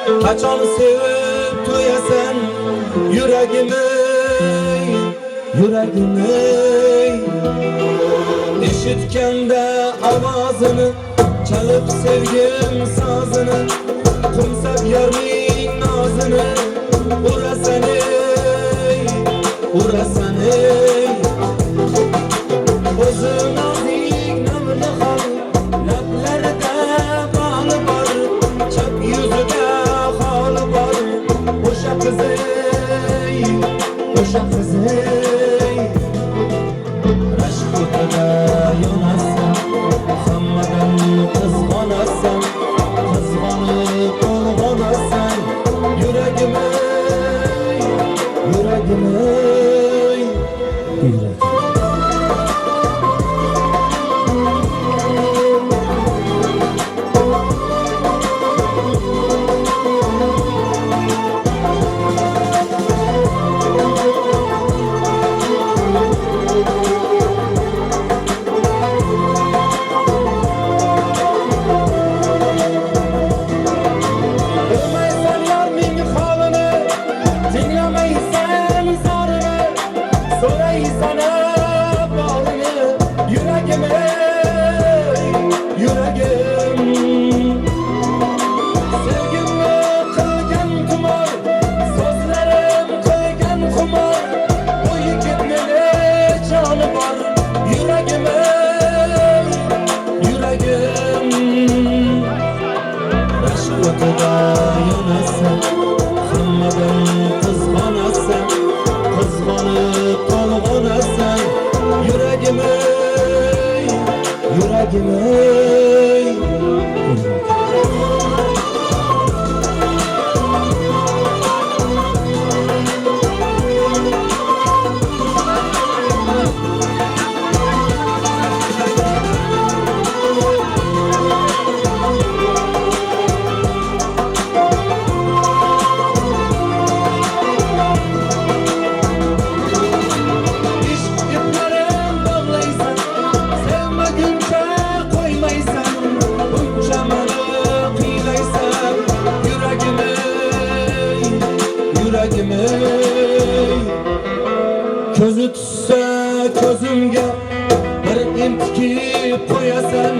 Qachon sevib to'yasan yuragimni, yuragimni. Eshitganda ovozini, chalib sevgim sozini, qo'msab yorning nozini, urasan ey, urasan ey. O'zi nozik namli xol, lablarida boli bor, chap yuzida holi bor. O'sha qiz ey, o'sha qiz ey. Rashk o'tida yonasan, hammadan qizg'onasan, qizg'onib qo'rg'onasan. Yuragim ey, yuragim ey, yuragim. Yuragim ey, yuragim. Sevgimni qilgan kumor, so'zlarim qilgan xumor. Bu yigitni joni bor. Yuragim ey, yuragim. Rashk o'tida yonasan, hammadan qizg'onasan, qizg'onib qo'rg'onasan. Yuragim ey, yuragim ey, yuragim. Yuragim ey, ko'zi tushsa ko'zimga bir entikib qo'yasan.